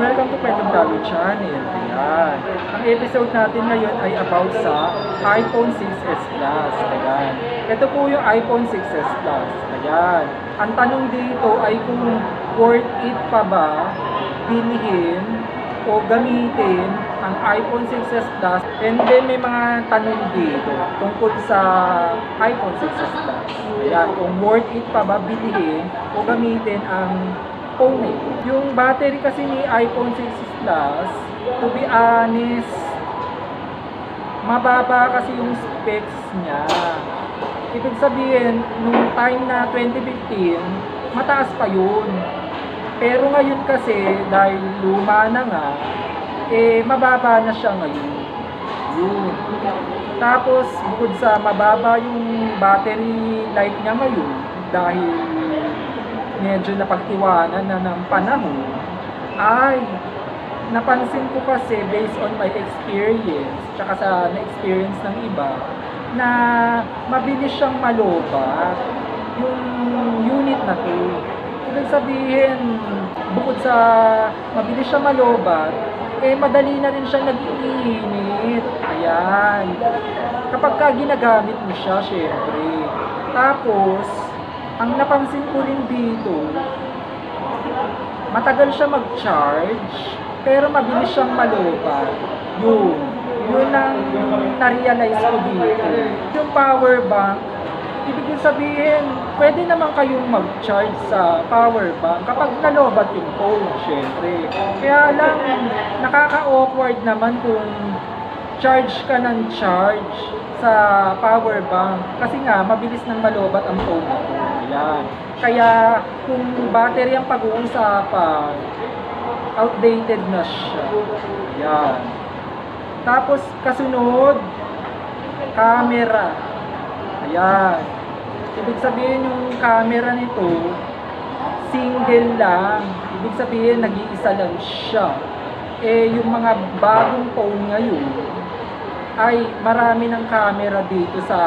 Welcome to Kwentong Tago Channel. Ayan. Ang episode natin ngayon ay about sa iPhone 6s Plus. Ayan. Ito po yung iPhone 6s Plus. Ayan. Ang tanong dito ay kung worth it pa ba bilhin o gamitin ang iPhone 6s Plus. And then may mga tanong dito tungkol sa iPhone 6s Plus. Ayan. Kung worth it pa ba bilhin o gamitin ang phone eh. Yung battery kasi ni iPhone 6 Plus, to be honest, mababa kasi yung specs niya. Ibig sabihin, nung time na 2015, mataas pa yun. Pero ngayon kasi, dahil luma na nga, mababa na siya ngayon. Yun. Tapos, bukod sa mababa yung battery life niya ngayon, dahil medyo napag-iwanan na ng panahon, ay napansin ko kasi based on my experience tsaka sa na-experience ng iba na mabilis siyang malobat yung unit na to. Ibig sabihin, bukod sa mabilis siyang malobat, madali na rin siya nag-iinit. Ayan. Kapag ka ginagamit mo siya, syempre. Tapos, ang napansin ko rin dito, matagal siya mag-charge, pero mabilis siyang malobat. Yun ang na-realize ko dito. Yung power bank, ibig sabihin, pwede naman kayong mag-charge sa power bank kapag nalobat yung phone, syempre. Kaya lang, nakaka-awkward naman kung charge ka ng charge sa power bank kasi nga mabilis nang malobat ang phone mo. Ayan. Kaya kung battery ang pag-uusapan, outdated na siya. Ayan. Tapos kasunod, camera. Ayan. Ibig sabihin yung camera nito, single lang. Ibig sabihin nag-iisa lang siya. Yung mga bagong phone ngayon, ay marami ng camera dito sa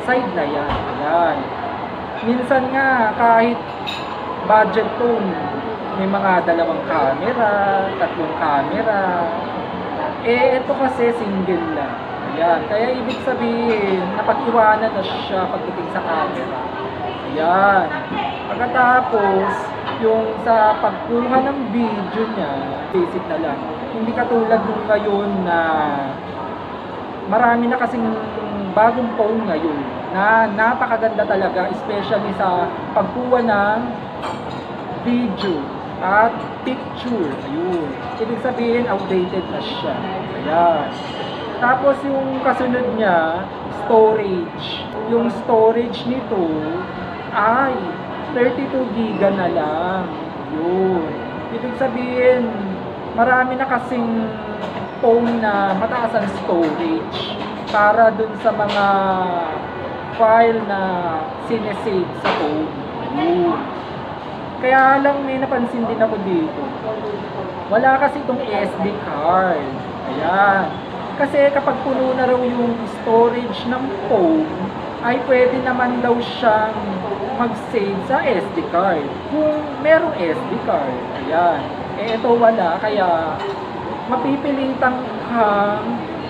side na yan. Ayan. Minsan nga, kahit budget phone, may mga dalawang camera, tatlong camera. Ito kasi single lang. Ayan. Kaya ibig sabihin, napag-iwanan na siya pagdating sa camera. Ayan. Pagkatapos, yung sa pagkuha ng video niya, basic na lang. Hindi katulad nung ngayon na marami na kasing bagong phone ngayon na napakaganda talaga, especially sa pagkuha ng video at picture. Ayun. Ibig sabihin, outdated na siya. Ayan. Tapos yung kasunod niya, storage. Yung storage nito ay 32 giga na lang. Yun. Ibig sabihin, marami na kasing phone na mataas ang storage para dun sa mga file na sinesave sa phone. Yun. Kaya lang may napansin din ako dito. Wala kasi itong SD card. Ayan. Kasi kapag puno na raw yung storage ng phone, ay pwede naman daw siyang mag-save sa SD card. Kung merong SD card. Ayan. Ito wala. Kaya mapipilitan kang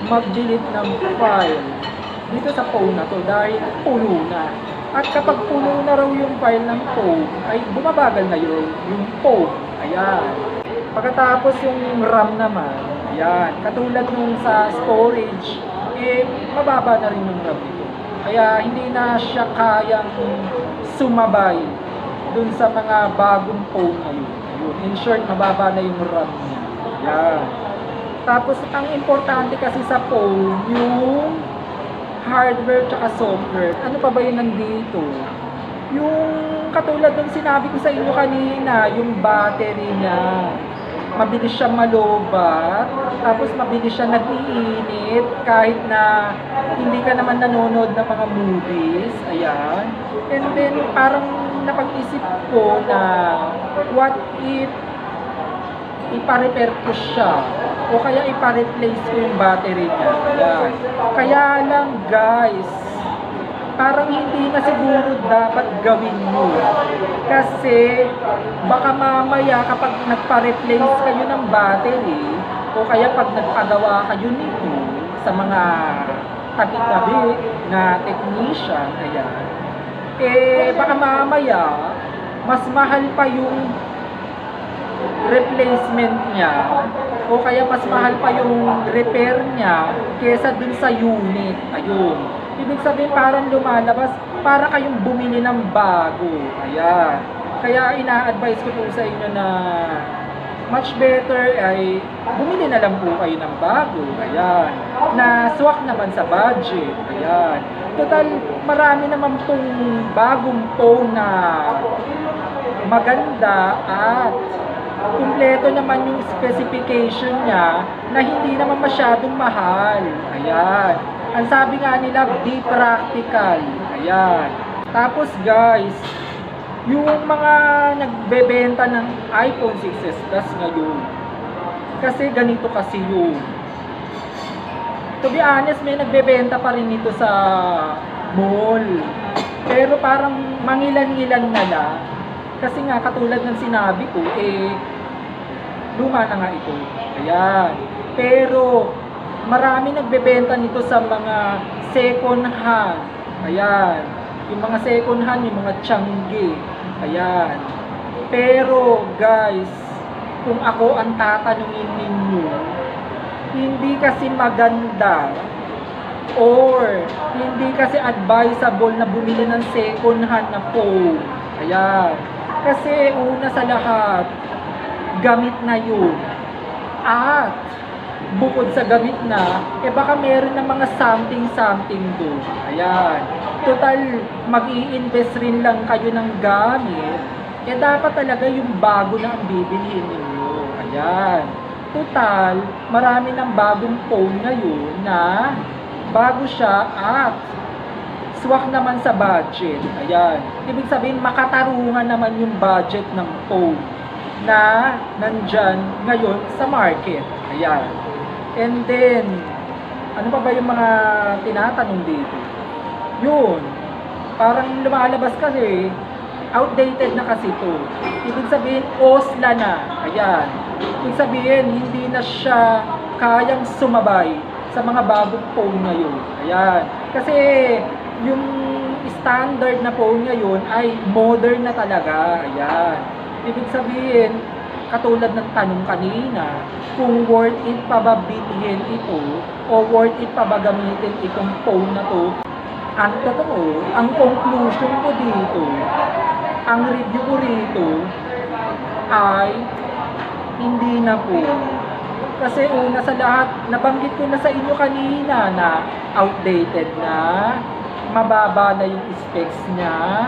mag-delete ng file dito sa phone na to dahil puno na. At kapag puno na raw yung file ng phone, ay bumabagal na yung phone. Ayan. Pagkatapos yung RAM naman, ayan, katulad nung sa storage, mababa na rin yung RAM nito. Kaya hindi na siya kayang sumabay dun sa mga bagong phone ngayon. In short, mababa na yung RAM niya. Ayan. Tapos, ang importante kasi sa phone, yung hardware tsaka software. Ano pa ba yun nandito? Yung katulad ng sinabi ko sa inyo kanina, yung battery niya. Mabilis siya malobat, tapos mabilis siya nag-iinit kahit na hindi ka naman nanonood ng mga movies. Ayan. And then, parang napag-isip ko na what if ipa-repair ko siya o kaya ipa-replace ko yung battery niya. Ayan. Kaya lang guys, parang hindi na siguro dapat gawin mo. Kasi baka mamaya kapag nagpa-replace kayo ng battery o kaya pag nagpagawa kayo nito sa mga tabi-tabi na technician, ayan, baka mamaya mas mahal pa yung replacement niya o kaya mas mahal pa yung repair niya kesa dun sa unit. Ayun. Ibig sabihin parang lumalabas para kayong bumili ng bago. Ayan. Kaya ina-advise ko po sa inyo na much better ay bumili na lang po kayo ng bago. Ayan. Na swak naman sa budget. Ayan. Total, marami naman pong bagong phone na maganda at kumpleto naman yung specification niya na hindi naman masyadong mahal. Ayan. Ang sabi nga nila, be practical. Ayan. Tapos guys, yung mga nagbebenta ng iPhone 6s Plus ngayon, kasi ganito kasi yun. To be honest, may nagbebenta pa rin ito sa mall. Pero parang mangilan-ngilan na lang. Kasi nga, katulad ng sinabi ko, luma na nga ito. Ayan. Pero, marami nagbebenta nito sa mga second hand. Ayan. Yung mga second hand, yung mga Changi. Ayan. Pero, guys, kung ako ang tatanungin ninyo, hindi kasi maganda or hindi kasi advisable na bumili ng second hand na phone. Ayan. Kasi una sa lahat, gamit na yun. At bukod sa gamit na, baka meron ng mga something doon. Ayan. Total, mag-i-invest rin lang kayo ng gamit, dapat talaga yung bago na ang bibilhin ninyo. Ayan. Total, marami ng bagong phone ngayon na bago siya at swak naman sa budget. Ayan. Ibig sabihin, makatarungan naman yung budget ng phone na nandyan ngayon sa market. Ayan. And then, ano pa ba yung mga tinatanong dito? Yun. Parang lumalabas kasi, outdated na kasi ito. Ibig sabihin, osla na. Ayan. Ibig sabihin, hindi na siya kayang sumabay sa mga bagong phone ngayon. Ayan. Kasi, yung standard na phone ngayon ay modern na talaga. Ayan. Ibig sabihin, katulad ng tanong kanina, kung worth it pa ba bilhin ito o worth it pa ba gamitin itong phone na to, ang totoo, ang conclusion ko dito, ang review ko rito ay hindi na po. Kasi una sa lahat, nabanggit ko na sa inyo kanina na outdated na, mababa na yung specs niya,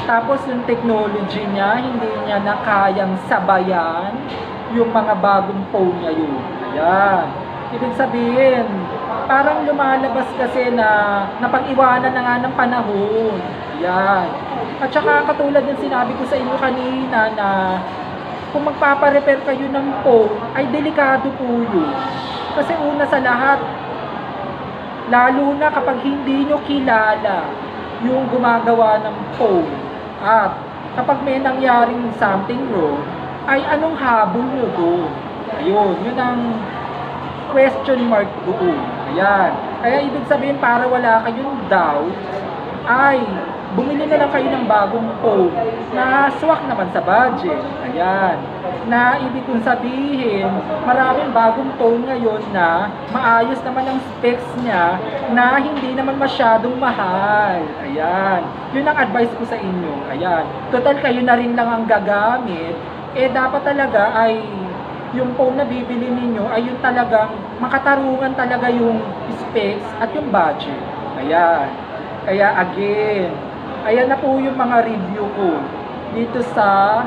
tapos yung technology niya, hindi niya na kayang sabayan yung mga bagong phone niya yun. Ayan. Ibig sabihin, parang lumalabas kasi na napag-iwanan na nga ng panahon. Ayan. At saka katulad ng sinabi ko sa inyo kanina na kung magpaparepair kayo ng phone, ay delikado po yun. Kasi una sa lahat, lalo na kapag hindi nyo kilala yung gumagawa ng phone at kapag may nangyaring something wrong, ay anong habol nyo doon? Ayun, yun ang question mark doon. Ayan. Kaya ibig sabihin para wala kayong doubt, ay bumili na lang kayo ng bagong phone na swak naman sa budget. Ayan. Na ibig kong sabihin, maraming bagong phone ngayon na maayos naman ang specs niya na hindi naman masyadong mahal. Ayan. Yun ang advice ko sa inyo. Ayan. Total kayo na rin lang ang gagamit. Dapat talaga ay yung phone na bibili ninyo ay yung talagang makatarungan talaga yung specs at yung budget. Ayan. Kaya again, ayan na po yung mga review ko dito sa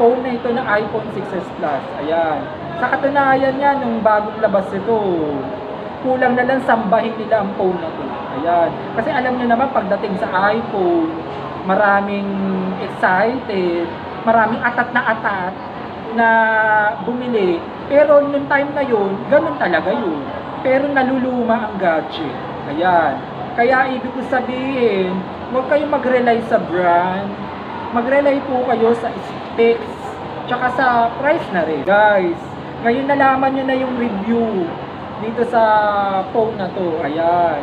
phone na ito ng iPhone 6s Plus. Ayan. Sa katunayan niya, nung bagong labas ito, kulang na lang sambahin nila ang phone na ito. Ayan. Kasi alam niyo naman, pagdating sa iPhone, maraming excited, maraming atat na bumili. Pero nung time na yun, ganun talaga yun. Pero naluluma ang gadget. Ayan. Kaya ibig ko sabihin, huwag kayong mag-rely sa brand. Mag-rely po kayo sa specs, tsaka sa price na rin. Guys, ngayon nalaman nyo na yung review dito sa phone na to. Ayan.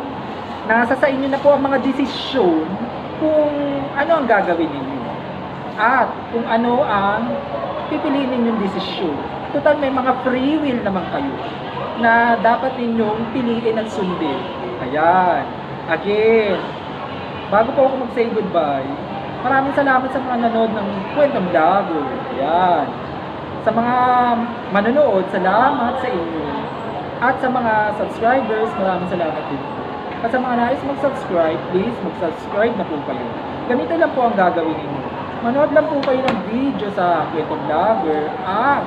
Nasa sa inyo na po ang mga desisyon kung ano ang gagawin ninyo. At kung ano ang pipiliin ninyong desisyon. Total may mga free will naman kayo na dapat ninyong piliin at sundin. Ayan. Again, bago po ako mag-say goodbye, maraming salamat sa mga nanood ng Kwentong Vlogger. Ayan. Sa mga manonood, salamat sa inyo. At sa mga subscribers, maraming salamat din po. At sa mga nais mag-subscribe, please mag-subscribe na po kayo. Ganito lang po ang gagawin ninyo. Manood lang po kayo ng video sa Kwentong Vlogger at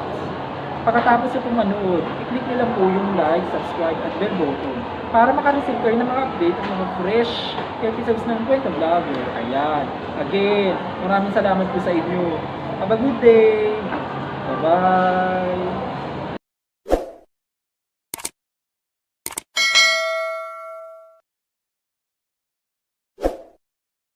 pagkatapos nyo pong manood, i-click nyo lang po yung like, subscribe at bell button para makareceive kayo ng mga update at mga fresh episodes ng Kwentong Vlogger. Ayan. Again, maraming salamat po sa inyo. Have a good day. Bye-bye.